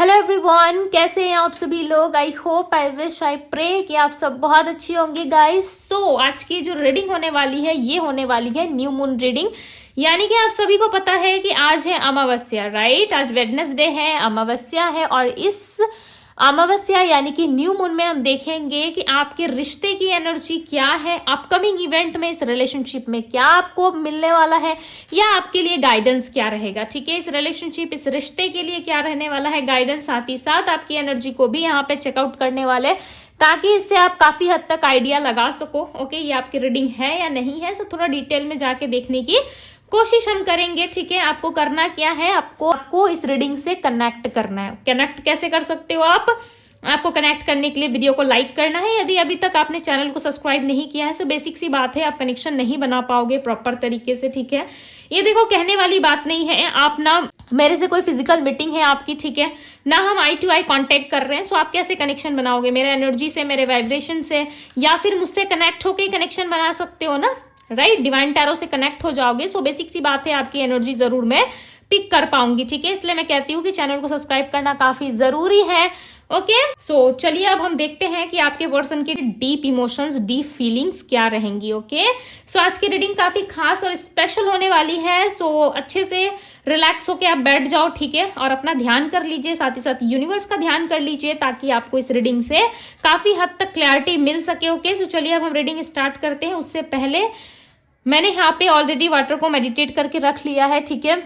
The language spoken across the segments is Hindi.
हेलो एवरीवन, कैसे हैं आप सभी लोग। I hope, I wish, I pray कि आप सब बहुत अच्छी होंगे गाइस। सो आज की जो रीडिंग होने वाली है ये होने वाली है न्यू मून रीडिंग। यानी कि आप सभी को पता है कि आज है अमावस्या, राइट। आज वेडनेसडे है, अमावस्या है और इस अमावस्या यानी कि न्यू मून में हम देखेंगे कि आपके रिश्ते की एनर्जी क्या है, अपकमिंग इवेंट में इस रिलेशनशिप में क्या आपको मिलने वाला है या आपके लिए गाइडेंस क्या रहेगा। ठीक है, इस रिलेशनशिप, इस रिश्ते के लिए क्या रहने वाला है गाइडेंस, साथ ही साथ आपकी एनर्जी को भी यहाँ पे चेकआउट करने वाले, ताकि इससे आप काफी हद तक आइडिया लगा सको ओके ये आपकी रीडिंग है या नहीं है। सो थोड़ा डिटेल में जाके देखने की कोशिश हम करेंगे। ठीक है, आपको करना क्या है, आपको इस रीडिंग से कनेक्ट करना है। कनेक्ट कैसे कर सकते हो आपको कनेक्ट करने के लिए वीडियो को लाइक करना है। यदि अभी तक आपने चैनल को सब्सक्राइब नहीं किया है तो बेसिक सी बात है, आप कनेक्शन नहीं बना पाओगे प्रॉपर तरीके से। ठीक है, ये देखो कहने वाली बात नहीं है, आप ना मेरे से कोई फिजिकल मीटिंग है आपकी, ठीक है ना, हम आई टू आई कांटेक्ट कर रहे हैं। सो आप कैसे कनेक्शन बनाओगे, मेरे एनर्जी से, मेरे वाइब्रेशन से, या फिर मुझसे कनेक्ट होकर कनेक्शन बना सकते हो ना, राइट। डिवाइन टैरो से कनेक्ट हो जाओगे। सो बेसिक सी बात है, आपकी एनर्जी जरूर मैं पिक कर पाऊंगी। ठीक है, इसलिए मैं कहती हूँ कि चैनल को सब्सक्राइब करना काफी जरूरी है। ओके, सो चलिए अब हम देखते हैं कि आपके पर्सन की डीप इमोशंस, डीप फीलिंग्स क्या रहेंगी। ओके, सो आज की रीडिंग काफी खास और स्पेशल होने वाली है। सो अच्छे से रिलैक्स होके आप बैठ जाओ, ठीक है, और अपना ध्यान कर लीजिए, साथ ही साथ यूनिवर्स का ध्यान कर लीजिए, ताकि आपको इस रीडिंग से काफी हद तक क्लैरिटी मिल सके। ओके, सो चलिए अब हम रीडिंग स्टार्ट करते हैं। उससे पहले मैंने यहाँ पे ऑलरेडी वाटर को मेडिटेट करके रख लिया है, ठीक है।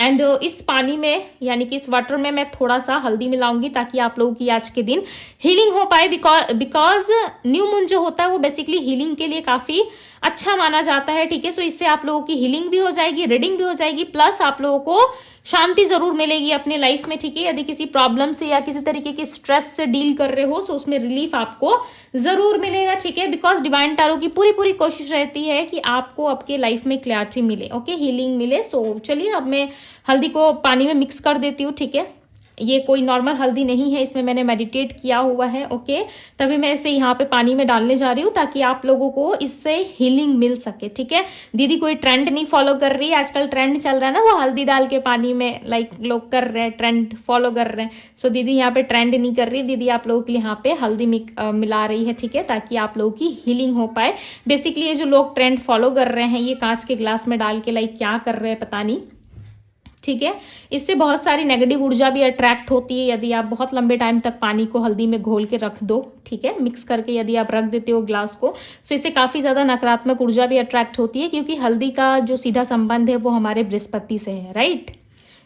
एंड इस पानी में यानी कि इस वाटर में मैं थोड़ा सा हल्दी मिलाऊंगी, ताकि आप लोगों की आज के दिन हीलिंग हो पाए। बिकॉज न्यू मून जो होता है वो बेसिकली हीलिंग के लिए काफी अच्छा माना जाता है। ठीक है, सो इससे आप लोगों की हीलिंग भी हो जाएगी, रीडिंग भी हो जाएगी, प्लस आप लोगों को शांति जरूर मिलेगी अपने लाइफ में। ठीक है, यदि किसी प्रॉब्लम से या किसी तरीके की स्ट्रेस से डील कर रहे हो, सो उसमें रिलीफ आपको जरूर मिलेगा। ठीक है, बिकॉज डिवाइन टैरो की पूरी कोशिश रहती है कि आपको आपके लाइफ में क्लैरिटी मिले, ओके, हीलिंग मिले। सो चलिए अब मैं हल्दी को पानी में मिक्स कर देती हूँ। ठीक है, ये कोई नॉर्मल हल्दी नहीं है, इसमें मैंने मेडिटेट किया हुआ है। ओके, तभी मैं इसे यहाँ पे पानी में डालने जा रही हूँ, ताकि आप लोगों को इससे हीलिंग मिल सके। ठीक है, दीदी कोई ट्रेंड नहीं फॉलो कर रही है, आजकल ट्रेंड चल रहा है ना, वो हल्दी डाल के पानी में लाइक लोग कर रहे हैं, ट्रेंड फॉलो कर रहे हैं। सो दीदी यहाँ पे ट्रेंड नहीं कर रही, दीदी आप लोगों के लिए यहाँ पे हल्दी मिला रही है। ठीक है, ताकि आप लोगों की हीलिंग हो पाए। बेसिकली ये जो लोग ट्रेंड फॉलो कर रहे हैं, ये कांच के ग्लास में डाल के लाइक क्या कर रहे हैं पता नहीं। ठीक है, इससे बहुत सारी नेगेटिव ऊर्जा भी अट्रैक्ट होती है, यदि आप बहुत लंबे टाइम तक पानी को हल्दी में घोल के रख दो। ठीक है, मिक्स करके यदि आप रख देते हो ग्लास को, तो इससे काफी ज्यादा नकारात्मक ऊर्जा भी अट्रैक्ट होती है, क्योंकि हल्दी का जो सीधा संबंध है वो हमारे बृहस्पति से है, राइट।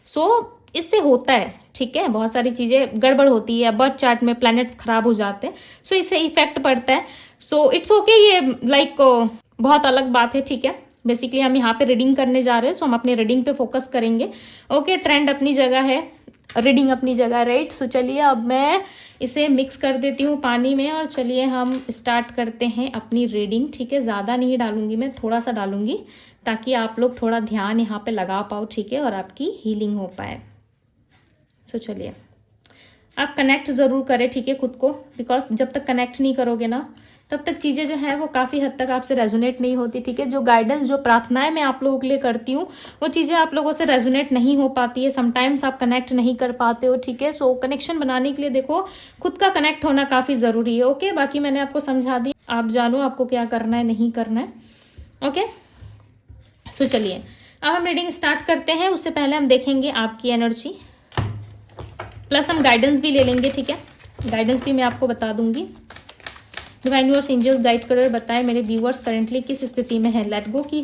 सो इससे होता है, ठीक है, बहुत सारी चीजें गड़बड़ होती है, बर्थ चार्ट में प्लैनेट्स खराब हो जाते हैं, सो इससे इफेक्ट पड़ता है। सो इट्स ओके, ये लाइक बहुत अलग बात है। ठीक है, बेसिकली हम यहाँ पे रीडिंग करने जा रहे हैं, सो हम अपने रीडिंग पे फोकस करेंगे। ओके, ट्रेंड अपनी जगह है, रीडिंग अपनी जगह, राइट। सो चलिए अब मैं इसे मिक्स कर देती हूँ पानी में, और चलिए हम स्टार्ट करते हैं अपनी रीडिंग। ठीक है, ज़्यादा नहीं डालूंगी मैं, थोड़ा सा डालूंगी, ताकि आप लोग थोड़ा ध्यान यहाँ पे लगा पाओ। ठीक है, और आपकी हीलिंग हो पाए। सो चलिए आप कनेक्ट ज़रूर करें, ठीक है, खुद को, बिकॉज जब तक कनेक्ट नहीं करोगे ना, तब तक चीज़ें जो है वो काफ़ी हद तक आपसे रेजोनेट नहीं होती। ठीक है, जो गाइडेंस, जो प्रार्थनाएं मैं आप लोगों के लिए करती हूँ, वो चीज़ें आप लोगों से रेजोनेट नहीं हो पाती है, समटाइम्स आप कनेक्ट नहीं कर पाते हो। ठीक है, सो कनेक्शन बनाने के लिए देखो खुद का कनेक्ट होना काफ़ी ज़रूरी है। ओके, बाकी मैंने आपको समझा दी, आप जानो आपको क्या करना है, नहीं करना है। ओके, सो चलिए अब हम रीडिंग स्टार्ट करते हैं। उससे पहले हम देखेंगे आपकी एनर्जी, प्लस हम गाइडेंस भी ले लेंगे। ठीक है, गाइडेंस भी मैं आपको बता दूंगी। डिवाइन यूनिवर्स, एंजल्स, गाइड कर बताएं मेरे व्यूअर्स करेंटली किस स्थिति में है। लेट गो की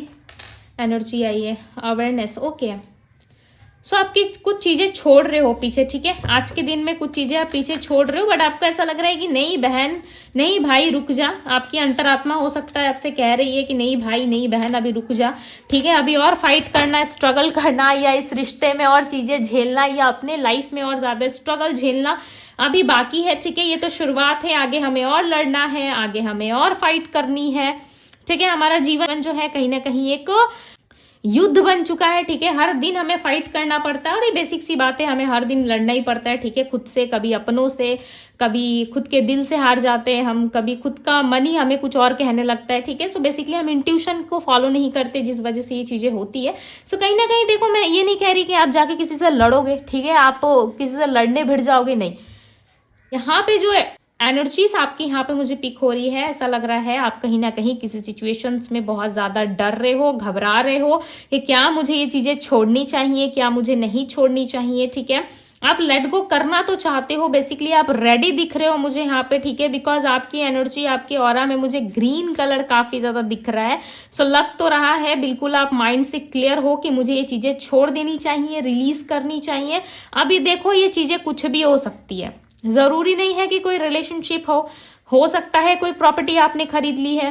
एनर्जी आई है, अवेयरनेस। ओके, सो आपकी कुछ चीजें छोड़ रहे हो पीछे। ठीक है, आज के दिन में कुछ चीजें आप पीछे छोड़ रहे हो, बट आपको ऐसा लग रहा है कि नहीं बहन, नहीं भाई, रुक जा। आपकी अंतरात्मा हो सकता है आपसे कह रही है कि नहीं भाई, नहीं बहन, अभी रुक जा। ठीक है, अभी और फाइट करना, स्ट्रगल करना, या इस रिश्ते में और चीजें झेलना, या अपने लाइफ में और ज्यादा स्ट्रगल झेलना अभी बाकी है। ठीक है, ये तो शुरुआत है, आगे हमें और लड़ना है, आगे हमें और फाइट करनी है। ठीक है, हमारा जीवन जो है कहीं ना कहीं एक युद्ध बन चुका है, ठीक है। हर दिन हमें फाइट करना पड़ता है और ये बेसिक सी बात है, हमें हर दिन लड़ना ही पड़ता है, ठीक है। खुद से, कभी अपनों से, कभी खुद के दिल से हार जाते हैं हम, कभी खुद का मन ही हमें कुछ और कहने लगता है, ठीक है। सो बेसिकली हम इंट्यूशन को फॉलो नहीं करते, जिस वजह से ये चीजें होती है। सो कहीं ना कहीं देखो, मैं ये नहीं कह रही कि आप जाके किसी से लड़ोगे, ठीक है, आप किसी से लड़ने भिड़ जाओगे, नहीं। यहाँ पे जो एनर्जीज आपकी यहाँ पे मुझे पिक हो रही है, ऐसा लग रहा है आप कहीं ना कहीं किसी सिचुएशंस में बहुत ज्यादा डर रहे हो, घबरा रहे हो कि क्या मुझे ये चीजें छोड़नी चाहिए, क्या मुझे नहीं छोड़नी चाहिए, ठीक है। आप लेट गो करना तो चाहते हो, बेसिकली आप रेडी दिख रहे हो मुझे यहाँ पे, ठीक है, बिकॉज आपकी एनर्जी, आपके ऑरा में मुझे ग्रीन कलर काफी ज्यादा दिख रहा है। सो लग तो रहा है बिल्कुल आप माइंड से क्लियर हो कि मुझे ये चीजें छोड़ देनी चाहिए, रिलीज करनी चाहिए। अभी देखो, ये चीजें कुछ भी हो सकती है, जरूरी नहीं है कि कोई रिलेशनशिप हो सकता है कोई प्रॉपर्टी आपने खरीद ली है,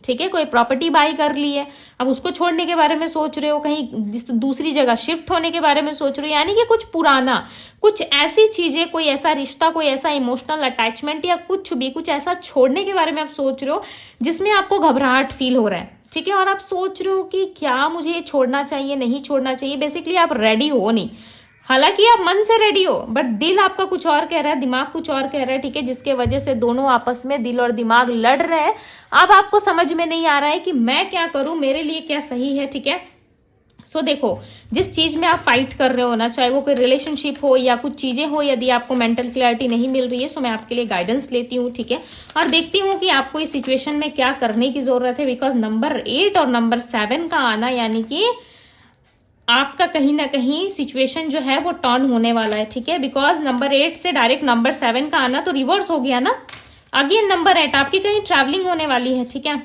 ठीक है, कोई प्रॉपर्टी बाई कर ली है, अब उसको छोड़ने के बारे में सोच रहे हो, कहीं दूसरी जगह शिफ्ट होने के बारे में सोच रहे हो, यानी कि कुछ पुराना, कुछ ऐसी चीजें, कोई ऐसा रिश्ता, कोई ऐसा इमोशनल अटैचमेंट या कुछ भी, कुछ ऐसा छोड़ने के बारे में आप सोच रहे हो जिसमें आपको घबराहट फील हो रहा है, ठीक है। और आप सोच रहे हो कि क्या मुझे ये छोड़ना चाहिए, नहीं छोड़ना चाहिए। बेसिकली आप रेडी हो नहीं, हालांकि आप मन से रेडी हो, बट दिल आपका कुछ और कह रहा है, दिमाग कुछ और कह रहा है, ठीक है, जिसके वजह से दोनों आपस में दिल और दिमाग लड़ रहे हैं। अब आपको समझ में नहीं आ रहा है कि मैं क्या करूं, मेरे लिए क्या सही है, ठीक है। सो देखो, जिस चीज में आप फाइट कर रहे हो ना, चाहे वो कोई रिलेशनशिप हो या कुछ चीजें हो, यदि आपको मेंटल क्लैरिटी नहीं मिल रही है, सो मैं आपके लिए गाइडेंस लेती हूँ, ठीक है, और देखती हूँ कि आपको इस सिचुएशन में क्या करने की जरूरत है। बिकॉज नंबर 8 और नंबर 7 का आना, यानी कि आपका कहीं ना कहीं सिचुएशन जो है वो टर्न होने वाला है, ठीक है। बिकॉज नंबर 8 से डायरेक्ट नंबर 7 का आना तो रिवर्स हो गया ना। अगेन नंबर 8, आपकी कहीं ट्रैवलिंग होने वाली है, ठीक है।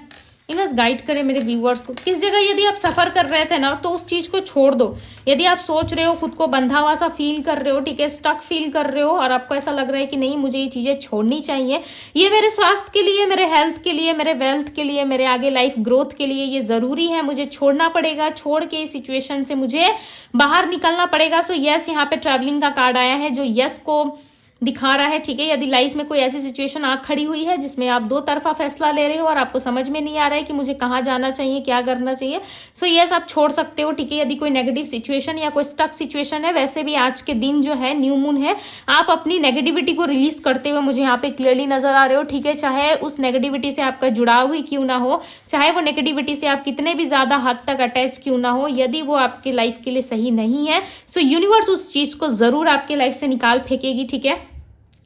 बस गाइड करें मेरे व्यूअर्स को, किस जगह यदि आप सफर कर रहे थे ना, तो उस चीज को छोड़ दो। यदि आप सोच रहे हो, खुद को बंधा हुआ सा फील कर रहे हो, ठीक है, स्टक फील कर रहे हो, और आपको ऐसा लग रहा है कि नहीं, मुझे ये चीजें छोड़नी चाहिए, ये मेरे स्वास्थ्य के लिए, मेरे हेल्थ के लिए, मेरे वेल्थ के लिए, मेरे आगे लाइफ ग्रोथ के लिए ये जरूरी है, मुझे छोड़ना पड़ेगा, छोड़ के इस सिचुएशन से मुझे बाहर निकलना पड़ेगा। सो यस, यहाँ पे ट्रैवलिंग का कार्ड आया है जो यस को दिखा रहा है, ठीक है। यदि लाइफ में कोई ऐसी सिचुएशन आ खड़ी हुई है जिसमें आप दो तरफा फैसला ले रहे हो और आपको समझ में नहीं आ रहा है कि मुझे कहाँ जाना चाहिए, क्या करना चाहिए, सो यस आप छोड़ सकते हो, ठीक है। यदि कोई नेगेटिव सिचुएशन या कोई स्टक सिचुएशन है, वैसे भी आज के दिन जो है न्यू मून है, आप अपनी नेगेटिविटी को रिलीज करते हुए मुझे यहाँ पे क्लियरली नजर आ रहे हो, ठीक है। चाहे उस नेगेटिविटी से आपका जुड़ाव ही क्यों ना हो, चाहे वो नेगेटिविटी से आप कितने भी ज्यादा हद तक अटैच क्यों ना हो, यदि वो आपके लाइफ के लिए सही नहीं है, सो यूनिवर्स उस चीज को जरूर आपके लाइफ से निकाल फेंकेगी, ठीक है।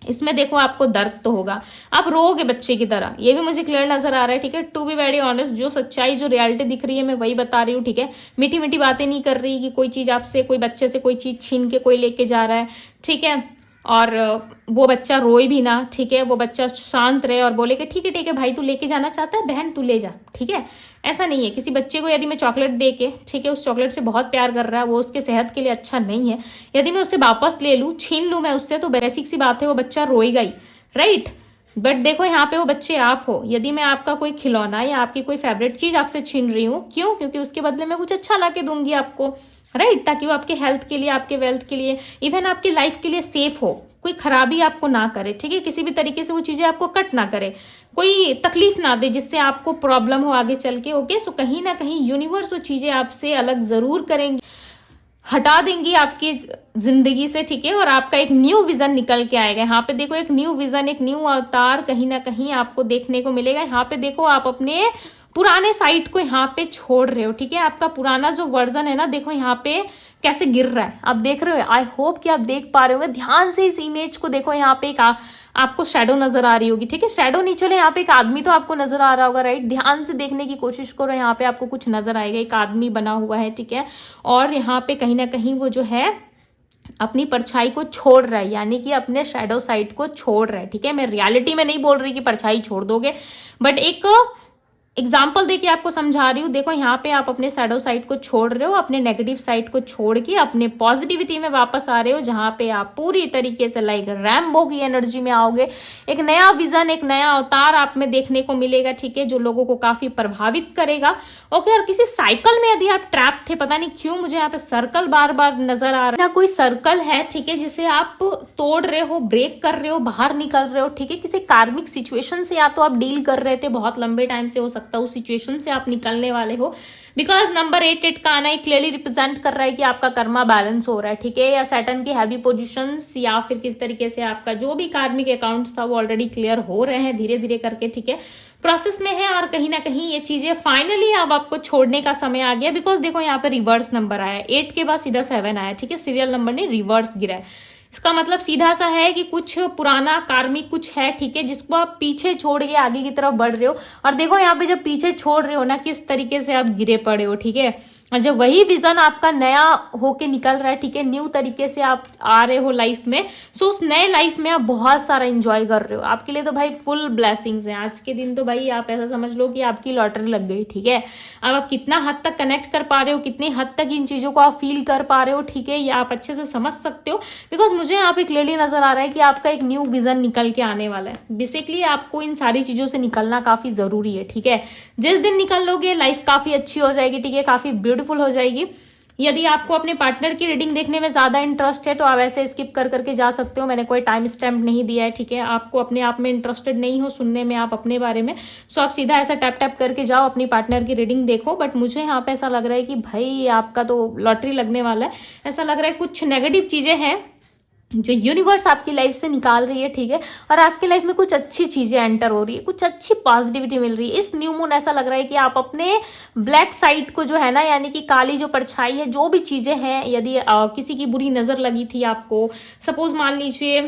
इसमें देखो, आपको दर्द तो होगा, आप रोओगे बच्चे की तरह, ये भी मुझे क्लियर नजर आ रहा है, ठीक है। टू बी वेरी ऑनेस्ट, जो सच्चाई, जो रियलिटी दिख रही है, मैं वही बता रही हूँ, ठीक है। मीठी मीठी बातें नहीं कर रही कि कोई चीज आपसे, कोई बच्चे से कोई चीज छीन के कोई लेके जा रहा है, ठीक है, और वो बच्चा रोए भी ना, ठीक है, वो बच्चा शांत रहे और बोले कि ठीक है भाई, तू लेके जाना चाहता है, बहन तू ले जा, ठीक है। ऐसा नहीं है। किसी बच्चे को यदि मैं चॉकलेट दे के, ठीक है, उस चॉकलेट से बहुत प्यार कर रहा है, वो उसके सेहत के लिए अच्छा नहीं है, यदि मैं उससे वापस ले लूँ, छीन लूँ मैं उससे, तो बेसिक सी बात है, वो बच्चा रोएगा ही, राइट। बट देखो, यहाँ पे वो बच्चे आप हो, यदि मैं आपका कोई खिलौना या आपकी कोई फेवरेट चीज आपसे छीन रही हूँ, क्यों? क्योंकि उसके बदले में कुछ अच्छा ला के दूंगी आपको, राइट, ताकि वो आपके हेल्थ के लिए, आपके वेल्थ के लिए, इवन आपकी लाइफ के लिए सेफ हो, कोई खराबी आपको ना करे, ठीक है, किसी भी तरीके से वो चीजें आपको कट ना करे, कोई तकलीफ ना दे जिससे आपको प्रॉब्लम हो आगे चल के, ओके। सो कहीं ना कहीं यूनिवर्स वो चीजें आपसे अलग जरूर करेंगी, हटा देंगी आपकी जिंदगी से, ठीक है, और आपका एक न्यू विजन निकल के आएगा। यहाँ पे देखो, एक न्यू विजन, एक न्यू अवतार कहीं ना कहीं आपको देखने को मिलेगा। यहाँ पे देखो, आप अपने पुराने साइट को यहाँ पे छोड़ रहे हो, ठीक है। आपका पुराना जो वर्जन है ना, देखो यहाँ पे कैसे गिर रहा है, आप देख रहे हो। आई होप कि आप देख पा रहे होंगे, ध्यान से इस इमेज को देखो। यहाँ पे एक आपको शैडो नजर आ रही होगी, ठीक है, शैडो नहीं, चले यहाँ पे एक आदमी तो आपको नजर आ रहा होगा, राइट। ध्यान से देखने की कोशिश करो, यहाँ पे आपको कुछ नजर आएगा, एक आदमी बना हुआ है, ठीक है, और यहाँ पे कहीं ना कहीं वो जो है अपनी परछाई को छोड़ रहा है, यानी कि अपने शैडो साइड को छोड़ रहा है, ठीक है। मैं रियलिटी में नहीं बोल रही कि परछाई छोड़ दोगे, बट एक एग्जाम्पल देके आपको समझा रही हूँ। देखो, यहाँ पे आप अपने शैडो साइड को छोड़ रहे हो, अपने नेगेटिव साइड को छोड़ के अपने पॉजिटिविटी में वापस आ रहे हो, जहां पे आप पूरी तरीके से लाइक रैम्बो की एनर्जी में आओगे। एक नया विजन, एक नया अवतार आप में देखने को मिलेगा, ठीक है, जो लोगों को काफी प्रभावित करेगा, ओके। और किसी साइकिल में यदि आप ट्रैप थे, पता नहीं क्यों मुझे यहाँ पे सर्कल बार बार नजर आ रहा है, कोई सर्कल है, ठीक है, जिसे आप तोड़ रहे हो, ब्रेक कर रहे हो, बाहर निकल रहे हो, ठीक है। किसी कार्मिक सिचुएशन से या तो आप डील कर रहे थे बहुत लंबे टाइम से, हो सकता है उस सिचुएशन से आप निकलने वाले हो, बिकॉज नंबर 8 का आना क्लियरली रिप्रेजेंट कर रहा है कि आपका कर्मा बैलेंस हो रहा है, ठीक है, या सैटर्न की हैवी पोजीशंस या फिर किस तरीके से आपका जो भी कार्मिक अकाउंट्स था वो ऑलरेडी क्लियर हो रहे हैं धीरे धीरे करके, ठीक है, प्रोसेस में है। और कहीं ना कहीं ये चीजें फाइनली अब आपको छोड़ने का समय आ गया। बिकॉज देखो यहाँ पे रिवर्स नंबर आया, 8 के बाद सीधा 7 आया, ठीक है, सीरियल नंबर ने रिवर्स गिरा है। इसका मतलब सीधा सा है कि कुछ पुराना कार्मिक कुछ है, ठीक है, जिसको आप पीछे छोड़ के आगे की तरफ बढ़ रहे हो। और देखो यहाँ पे जब पीछे छोड़ रहे हो ना, किस तरीके से आप गिरे पड़े हो, ठीक है, और जब वही विजन आपका नया होके निकल रहा है, ठीक है, न्यू तरीके से आप आ रहे हो लाइफ में, सो उस नए लाइफ में आप बहुत सारा एंजॉय कर रहे हो। आपके लिए तो भाई फुल ब्लेसिंग्स हैं आज के दिन। तो भाई आप ऐसा समझ लो कि आपकी लॉटरी लग गई, ठीक है। अब आप कितना हद तक कनेक्ट कर पा रहे हो, कितनी हद तक इन चीजों को आप फील कर पा रहे हो, ठीक है, ये आप अच्छे से समझ सकते हो। बिकॉज मुझे यहाँ पे क्लियरली नजर आ रहा है कि आपका एक न्यू विजन निकल के आने वाला है। बेसिकली आपको इन सारी चीजों से निकलना काफी जरूरी है, ठीक है। जिस दिन निकल लोगे लाइफ काफी अच्छी हो जाएगी, ठीक है, काफी ब्यूटीफुल हो जाएगी। यदि आपको अपने पार्टनर की रीडिंग देखने में ज्यादा इंटरेस्ट है तो आप ऐसे स्किप कर करके जा सकते हो, मैंने कोई टाइम स्टैम्प नहीं दिया है, ठीक है। आपको अपने आप में इंटरेस्टेड नहीं हो सुनने में आप अपने बारे में, सो आप सीधा ऐसा टैप टैप करके जाओ, अपनी पार्टनर की रीडिंग देखो। बट मुझे यहाँ पे ऐसा लग रहा है कि भाई आपका तो लॉटरी लगने वाला है। ऐसा लग रहा है कुछ नेगेटिव चीजें हैं जो यूनिवर्स आपकी लाइफ से निकाल रही है, ठीक है, और आपकी लाइफ में कुछ अच्छी चीजें एंटर हो रही है, कुछ अच्छी पॉजिटिविटी मिल रही है। इस न्यू मून ऐसा लग रहा है कि आप अपने ब्लैक साइड को जो है ना, यानी कि काली जो परछाई है, जो भी चीजें हैं, यदि किसी की बुरी नजर लगी थी आपको, सपोज मान लीजिए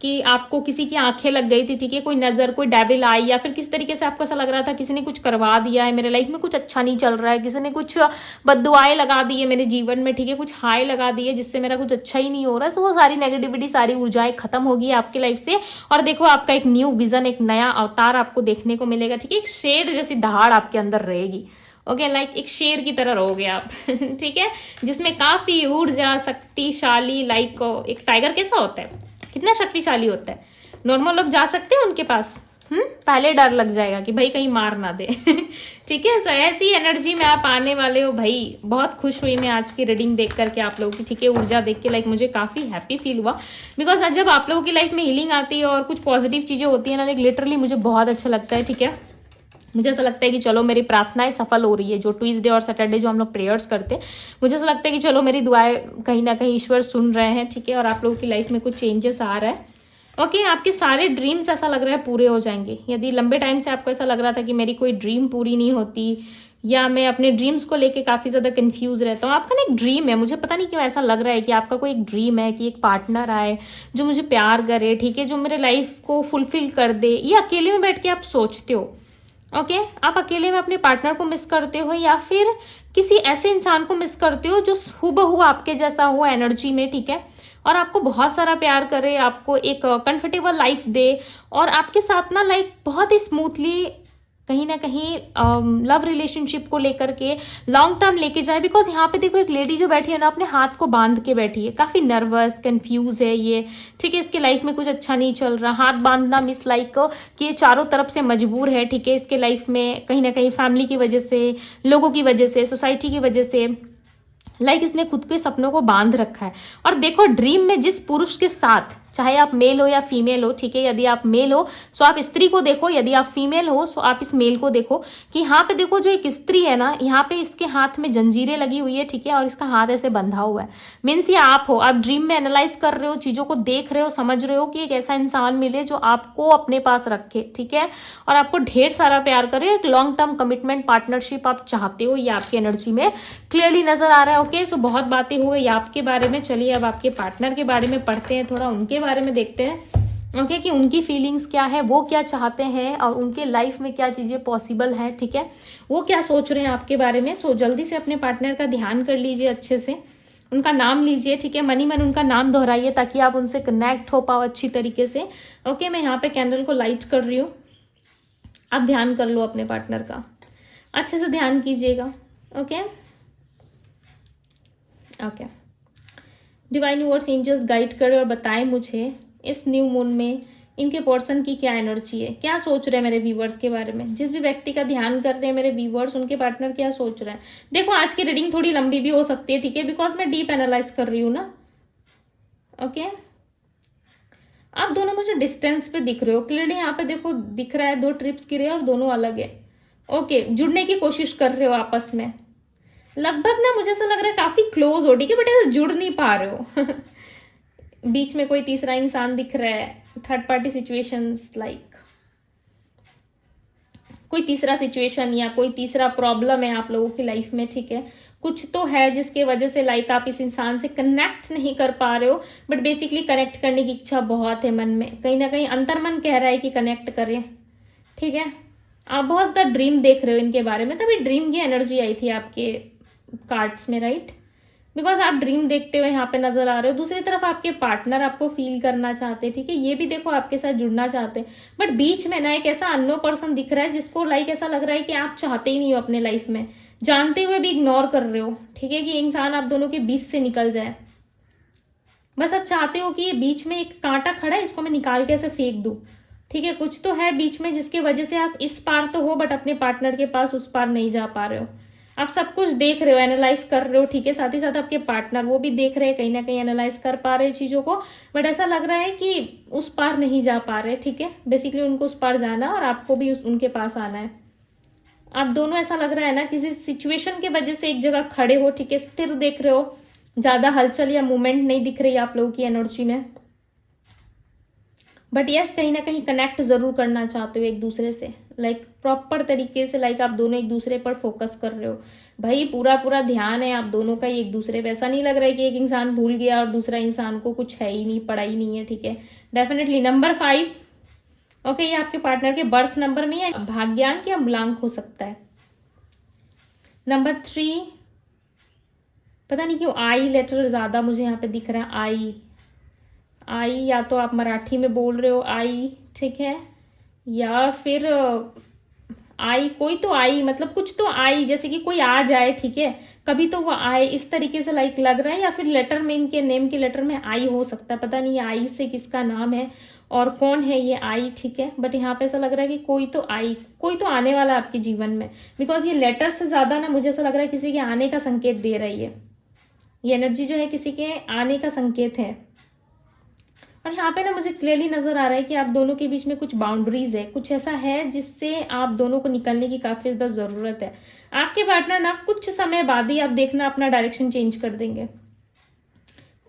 कि आपको किसी की आंखें लग गई थी, ठीक है, कोई नजर, कोई डेविल आई, या फिर किस तरीके से आपको ऐसा लग रहा था किसी ने कुछ करवा दिया है, मेरे लाइफ में कुछ अच्छा नहीं चल रहा है, किसी ने कुछ बद्दुआएं लगा दी है मेरे जीवन में, ठीक है, कुछ हाई लगा दी है जिससे मेरा कुछ अच्छा ही नहीं हो रहा है। तो वो सारी नेगेटिविटी, सारी ऊर्जाएं खत्म होगी आपकी लाइफ से। और देखो आपका एक न्यू विजन, एक नया अवतार आपको देखने को मिलेगा, ठीक है। एक शेर जैसी दहाड़ आपके अंदर रहेगी, ओके, लाइक एक शेर की तरह रहोगे आप ठीक है, जिसमें काफी ऊर्जा, शक्तिशाली, लाइक एक टाइगर कैसा होता है, कितना शक्तिशाली होता है, नॉर्मल लोग जा सकते हैं उनके पास, पहले डर लग जाएगा कि भाई कहीं मार ना दे ठीक है। सो ऐसी एनर्जी में आप आने वाले हो भाई। बहुत खुश हुई मैं आज की रीडिंग देख करके आप लोगों की, ठीक है, ऊर्जा देख के, लाइक मुझे काफी हैप्पी फील हुआ। बिकॉज जब आप लोगों की लाइफ में हीलिंग आती है और कुछ पॉजिटिव चीजें होती है ना, लाइक लिटरली मुझे बहुत अच्छा लगता है, ठीक है। मुझे ऐसा लगता है कि चलो मेरी प्रार्थनाएं सफल हो रही है, जो ट्यूसडे और सैटरडे जो हम लोग प्रेयर्स करते हैं, मुझे ऐसा लगता है कि चलो मेरी दुआएं कहीं ना कहीं ईश्वर सुन रहे हैं, ठीक है, और आप लोगों की लाइफ में कुछ चेंजेस आ रहा है, ओके। आपके सारे ड्रीम्स ऐसा लग रहा है पूरे हो जाएंगे। यदि लंबे टाइम से आपको ऐसा लग रहा था कि मेरी कोई ड्रीम पूरी नहीं होती, या मैं अपने ड्रीम्स को लेके काफ़ी ज़्यादा कंफ्यूज रहता हूँ, आपका ना एक ड्रीम है, मुझे पता नहीं क्यों ऐसा लग रहा है कि आपका कोई एक ड्रीम है कि एक पार्टनर आए जो मुझे प्यार करे, ठीक है, जो मेरे लाइफ को फुलफिल कर दे। ये अकेले में बैठ के आप सोचते हो, ओके, आप अकेले में अपने पार्टनर को मिस करते हो, या फिर किसी ऐसे इंसान को मिस करते हो जो हूबहू आपके जैसा हो एनर्जी में, ठीक है, और आपको बहुत सारा प्यार करे, आपको एक कंफर्टेबल लाइफ दे, और आपके साथ ना लाइक बहुत ही स्मूथली कहीं ना कहीं लव रिलेशनशिप को लेकर के लॉन्ग टर्म लेके जाए। बिकॉज यहाँ पे देखो एक लेडी जो बैठी है ना, अपने हाथ को बांध के बैठी है, काफी नर्वस, कंफ्यूज है ये, ठीक है, इसके लाइफ में कुछ अच्छा नहीं चल रहा। हाथ बांधना मिस लाइक कि ये चारों तरफ से मजबूर है, ठीक है, इसके लाइफ में कहीं ना कहीं फैमिली की वजह से, लोगों की वजह से, सोसाइटी की वजह से, लाइक इसने खुद के सपनों को बांध रखा है। और देखो ड्रीम में जिस पुरुष के साथ, चाहे आप मेल हो या फीमेल हो, ठीक है, यदि आप मेल हो सो आप स्त्री को देखो, यदि आप फीमेल हो सो आप इस मेल को देखो, कि यहाँ पे देखो जो एक स्त्री है ना, यहाँ पे इसके हाथ में जंजीरें लगी हुई है, ठीक है, और इसका हाथ ऐसे बंधा हुआ है। मीन्स ये आप हो, आप ड्रीम में एनालाइज कर रहे हो, चीजों को देख रहे हो, समझ रहे हो कि एक ऐसा इंसान मिले जो आपको अपने पास रखे, ठीक है, और आपको ढेर सारा प्यार करे, एक लॉन्ग टर्म कमिटमेंट पार्टनरशिप आप चाहते हो, ये आपकी एनर्जी में क्लियरली नजर आ रहा है, ओके। सो बहुत बातें हुई आपके बारे में, चलिए अब आपके पार्टनर के बारे में पढ़ते हैं, थोड़ा उनके बारे में देखते हैं, ओके, कि उनकी फीलिंग्स क्या है, वो क्या चाहते हैं, और उनके लाइफ में क्या चीजें पॉसिबल है, ठीक है, वो क्या सोच रहे हैं आपके बारे में। सो जल्दी से अपने पार्टनर का ध्यान कर लीजिए, अच्छे से उनका नाम लीजिए, ठीक है, मनी मन उनका नाम दोहराइए ताकि आप उनसे कनेक्ट हो पाओ अच्छी तरीके से, ओके। मैं यहाँ पे कैंडल को लाइट कर रही हूँ, आप ध्यान कर लो अपने पार्टनर का, अच्छे से ध्यान कीजिएगा, okay okay. Divine universe angels guide करें और बताएं मुझे इस न्यू मून में इनके पर्सन की क्या एनर्जी है, क्या सोच रहे हैं मेरे व्यूवर्स के बारे में। जिस भी व्यक्ति का ध्यान कर रहे हैं मेरे व्यूवर्स, उनके पार्टनर क्या सोच रहे हैं। देखो आज की रीडिंग थोड़ी लंबी भी हो सकती है, ठीक है, बिकॉज मैं डीप एनालाइज कर रही हूँ ना, ओके। आप दोनों मुझे डिस्टेंस पे दिख रहे हो क्लियरली, यहाँ पे देखो दिख रहा है 2 ट्रिप्स गिरे और दोनों अलग है, ओके। जुड़ने की कोशिश कर रहे हो आपस में, लगभग ना मुझे ऐसा लग रहा है काफी क्लोज हो, ठीक है, बट ऐसे जुड़ नहीं पा रहे हो बीच में कोई तीसरा इंसान दिख रहा है, थर्ड पार्टी सिचुएशंस, लाइक कोई तीसरा सिचुएशन या कोई तीसरा प्रॉब्लम है आप लोगों की लाइफ में, ठीक है, कुछ तो है जिसके वजह से लाइक आप इस इंसान से कनेक्ट नहीं कर पा रहे हो, बट बेसिकली कनेक्ट करने की इच्छा बहुत है मन में, कहीं ना कहीं अंतर्मन कह रहा है कि कनेक्ट करें, ठीक है। आप बहुत ज़्यादा ड्रीम देख रहे हो इनके बारे में, तभी ड्रीम की एनर्जी आई थी आपके कार्ड्स में, राइट, बिकॉज आप ड्रीम देखते हुए यहाँ पे नजर आ रहे हो। दूसरी तरफ आपके पार्टनर आपको फील करना चाहते हैं, ठीक है, ये भी देखो आपके साथ जुड़ना चाहते हैं, बट बीच में ना एक ऐसा अननोन पर्सन दिख रहा है जिसको लाइक ऐसा लग रहा है कि आप चाहते ही नहीं हो अपने लाइफ में, जानते हुए भी इग्नोर कर रहे हो, ठीक है, कि इंसान आप दोनों के बीच से निकल जाए। बस आप चाहते हो कि ये बीच में एक कांटा खड़ा है, इसको मैं निकाल के ऐसे फेंक दूं, ठीक है, कुछ तो है बीच में जिसकी वजह से आप इस पार तो हो बट अपने पार्टनर के पास उस पार नहीं जा पा रहे हो। आप सब कुछ देख रहे हो, एनालाइज कर रहे हो, ठीक है, साथ ही साथ आपके पार्टनर वो भी देख रहे हैं, कहीं ना कहीं एनालाइज कर पा रहे हैं चीजों को, बट ऐसा लग रहा है कि उस पार नहीं जा पा रहे, ठीक है, बेसिकली उनको उस पार जाना है और आपको भी उनके पास आना है। आप दोनों ऐसा लग रहा है ना किसी सिचुएशन की वजह से एक जगह खड़े हो, ठीक है, स्थिर देख रहे हो, ज्यादा हलचल या मूवमेंट नहीं दिख रही आप लोगों की एनर्जी में, बट यस कहीं ना कहीं कनेक्ट जरूर करना चाहते हो एक दूसरे से, लाइक प्रॉपर तरीके से, लाइक आप दोनों एक दूसरे पर फोकस कर रहे हो, भाई पूरा पूरा ध्यान है आप दोनों का एक दूसरे पे, ऐसा नहीं लग रहा है कि एक इंसान भूल गया और दूसरा इंसान को कुछ है ही नहीं, पड़ा ही नहीं है, ठीक है। डेफिनेटली नंबर 5, ओके, ये आपके पार्टनर के बर्थ नंबर में या भाग्यांक या मूलांक हो सकता है। नंबर 3, पता नहीं क्यों आई लेटर ज्यादा मुझे यहाँ पे दिख रहा है, आई, या तो आप मराठी में बोल रहे हो आई, ठीक है, या फिर आई, कोई तो आई, मतलब कुछ तो आई, जैसे कि कोई आ जाए, ठीक है, कभी तो वो आए, इस तरीके से लाइक लग रहा है, या फिर लेटर में इनके नेम के लेटर में आई हो सकता है, पता नहीं आई से किसका नाम है और कौन है ये आई, ठीक है, बट यहाँ पे ऐसा लग रहा है कि कोई तो आई, कोई तो आने वाला है आपके जीवन में, बिकॉज ये लेटर से ज्यादा ना मुझे ऐसा लग रहा है किसी के आने का संकेत दे रही है, ये एनर्जी जो है किसी के आने का संकेत है। और यहाँ पे ना मुझे क्लियरली नजर आ रहा है कि आप दोनों के बीच में कुछ बाउंड्रीज है, कुछ ऐसा है जिससे आप दोनों को निकलने की काफी ज्यादा जरूरत है। आपके पार्टनर ना कुछ समय बाद ही आप देखना अपना डायरेक्शन चेंज कर देंगे,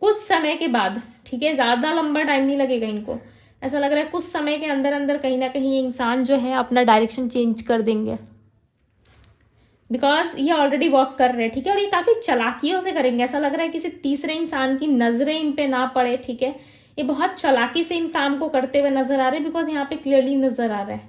कुछ समय के बाद, ठीक है, ज्यादा लंबा टाइम नहीं लगेगा इनको, ऐसा लग रहा है कुछ समय के अंदर अंदर कहीं ना कहीं ये इंसान जो है अपना डायरेक्शन चेंज कर देंगे, बिकॉज ये ऑलरेडी वर्क कर रहे हैं, ठीक है, और ये काफी चालाकियों से करेंगे, ऐसा लग रहा है किसी तीसरे इंसान की नजरें इन पे ना पड़े, ठीक है, ये बहुत चालाकी से इन काम को करते हुए नजर आ रहे हैं, बिकॉज यहाँ पे क्लियरली नजर आ रहा है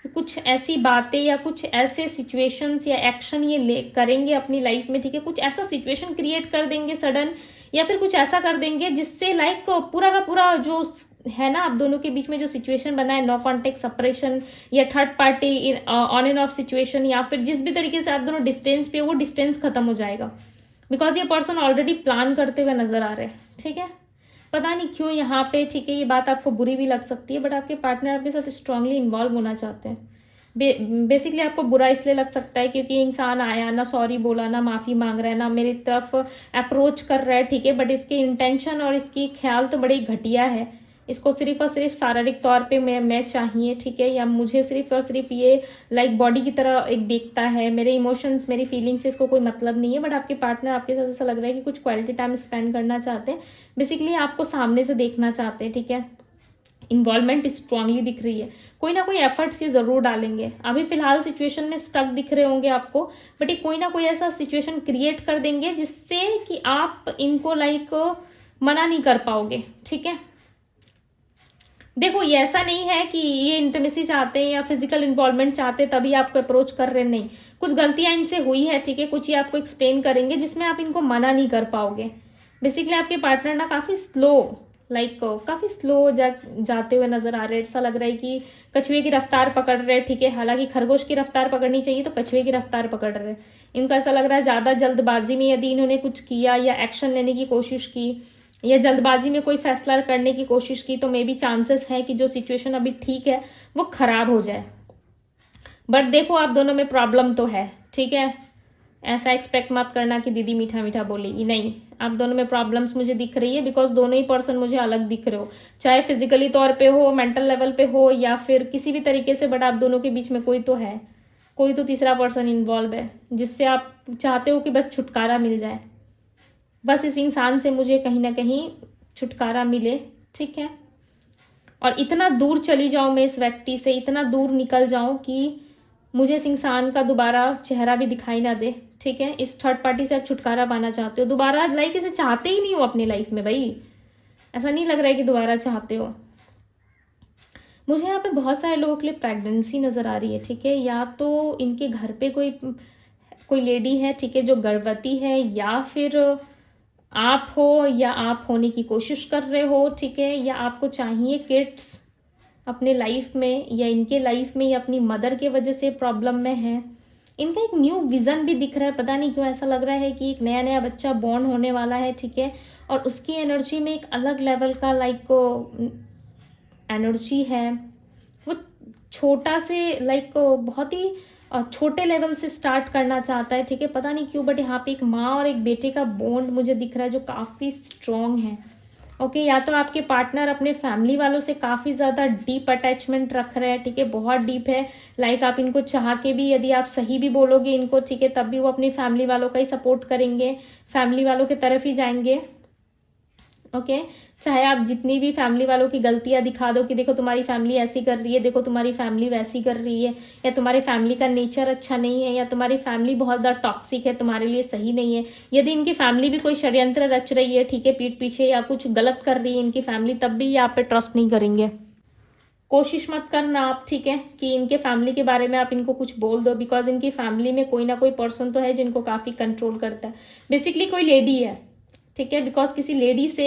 कि कुछ ऐसी बातें या कुछ ऐसे सिचुएशंस या एक्शन ये करेंगे अपनी लाइफ में, ठीक है, कुछ ऐसा सिचुएशन क्रिएट कर देंगे सडन, या फिर कुछ ऐसा कर देंगे जिससे लाइक पूरा का पूरा जो है ना आप दोनों के बीच में जो सिचुएशन बना है, नो कॉन्टेक्ट सेपरेशन या third party on end of situation, या फिर जिस भी तरीके से आप दोनों डिस्टेंस पे, वो डिस्टेंस खत्म हो जाएगा, बिकॉज ये पर्सन ऑलरेडी प्लान करते हुए नजर आ रहे हैं, ठीक है, पता नहीं क्यों यहाँ पे, ठीक है, ये बात आपको बुरी भी लग सकती है, बट आपके पार्टनर आपके साथ स्ट्रांगली इन्वॉल्व होना चाहते हैं। बेसिकली आपको बुरा इसलिए लग सकता है क्योंकि इंसान आया ना, सॉरी बोला ना, माफी मांग रहा है ना, मेरी तरफ अप्रोच कर रहा है, ठीक है, बट इसके इंटेंशन और इसकी ख्याल तो बड़ी घटिया है, इसको सिर्फ और सिर्फ शारीरिक तौर पे मैं चाहिए, ठीक है, या मुझे सिर्फ और सिर्फ ये लाइक बॉडी की तरह एक देखता है, मेरे इमोशंस मेरी फीलिंग्स से इसको कोई मतलब नहीं है, बट आपके पार्टनर आपके साथ ऐसा लग रहा है कि कुछ क्वालिटी टाइम स्पेंड करना चाहते हैं, बेसिकली आपको सामने से देखना चाहते हैं, ठीक है, इन्वॉल्वमेंट स्ट्रांगली दिख रही है, कोई ना कोई एफर्ट्स ये जरूर डालेंगे, अभी फिलहाल सिचुएशन में स्टक दिख रहे होंगे आपको, बट ये कोई ना कोई ऐसा सिचुएशन क्रिएट कर देंगे जिससे कि आप इनको लाइक मना नहीं कर पाओगे, ठीक है। देखो ये ऐसा नहीं है कि ये इंटीमेसी चाहते हैं या फिजिकल इन्वॉल्वमेंट चाहते हैं तभी आपको अप्रोच कर रहे हैं, नहीं, कुछ गलतियां इनसे हुई है, ठीक है, कुछ ये आपको एक्सप्लेन करेंगे जिसमें आप इनको मना नहीं कर पाओगे। बेसिकली आपके पार्टनर ना काफी स्लो, लाइक काफी स्लो जाते हुए नजर आ रहे हैं, ऐसा लग रहा है कि कछुए की रफ्तार पकड़ रहे हैं, ठीक है, हालांकि खरगोश की रफ्तार पकड़नी चाहिए तो कछुए की रफ्तार पकड़ रहे हैं। इनको ऐसा लग रहा है ज्यादा जल्दबाजी में यदि इन्होंने कुछ किया या एक्शन लेने की कोशिश की या जल्दबाजी में कोई फैसला करने की कोशिश की तो मे बी चांसेस है कि जो सिचुएशन अभी ठीक है वो खराब हो जाए, बट देखो आप दोनों में प्रॉब्लम तो है, ठीक है, ऐसा एक्सपेक्ट मत करना कि दीदी मीठा मीठा बोलेगी, नहीं, आप दोनों में प्रॉब्लम्स मुझे दिख रही है, बिकॉज दोनों ही पर्सन मुझे अलग दिख रहे हो, चाहे फिजिकली तौर पे हो, मेंटल लेवल पे हो या फिर किसी भी तरीके से, बट आप दोनों के बीच में कोई तो है, कोई तो तीसरा पर्सन इन्वॉल्व है जिससे आप चाहते हो कि बस छुटकारा मिल जाए, बस इस इंसान से मुझे कहीं ना कहीं छुटकारा मिले, ठीक है। और इतना दूर चली जाऊं मैं इस व्यक्ति से, इतना दूर निकल जाऊं कि मुझे इस इंसान का दोबारा चेहरा भी दिखाई ना दे, ठीक है। इस थर्ड पार्टी से आप छुटकारा पाना चाहते हो, दोबारा लाइक इसे चाहते ही नहीं हो अपनी लाइफ में भाई, ऐसा नहीं लग रहा है कि दोबारा चाहते हो। मुझे यहाँ पे बहुत सारे लोगों के लिए प्रेगनेंसी नज़र आ रही है, ठीक है। या तो इनके घर पे कोई लेडी है, ठीक है, जो गर्भवती है, या फिर आप हो या आप होने की कोशिश कर रहे हो, ठीक है। या आपको चाहिए किड्स अपने लाइफ में, या इनके लाइफ में, या अपनी मदर के वजह से प्रॉब्लम में है। इनका एक न्यू विजन भी दिख रहा है, पता नहीं क्यों ऐसा लग रहा है कि एक नया नया बच्चा बॉर्न होने वाला है, ठीक है। और उसकी एनर्जी में एक अलग लेवल का लाइक एनर्जी है। वो छोटा से लाइक बहुत ही छोटे लेवल से स्टार्ट करना चाहता है, ठीक है, पता नहीं क्यों। बट यहाँ पे एक माँ और एक बेटे का बॉन्ड मुझे दिख रहा है जो काफ़ी स्ट्रॉन्ग है, ओके। या तो आपके पार्टनर अपने फैमिली वालों से काफ़ी ज़्यादा डीप अटैचमेंट रख रहे हैं, ठीक है, बहुत डीप है। लाइक आप इनको चाह के भी, यदि आप सही भी बोलोगे इनको, ठीक है, तब भी वो अपनी फैमिली वालों का ही सपोर्ट करेंगे, फैमिली वालों की तरफ ही जाएंगे, ओके। चाहे आप जितनी भी फैमिली वालों की गलतियां दिखा दो कि देखो तुम्हारी फैमिली ऐसी कर रही है, देखो तुम्हारी फैमिली वैसी कर रही है, या तुम्हारी फैमिली का नेचर अच्छा नहीं है, या तुम्हारी फैमिली बहुत ज़्यादा टॉक्सिक है, तुम्हारे लिए सही नहीं है। यदि इनकी फैमिली भी कोई षड्यंत्र रच रही है, ठीक है, पीठ पीछे, या कुछ गलत कर रही है इनकी फैमिली, तब भी ये आप पे ट्रस्ट नहीं करेंगे। कोशिश मत करना आप, ठीक है, कि इनके फैमिली के बारे में आप इनको कुछ बोल दो, बिकॉज इनकी फैमिली में कोई ना कोई पर्सन तो है जिनको काफ़ी कंट्रोल करता है। बेसिकली कोई लेडी है, ठीक है, बिकॉज किसी लेडी से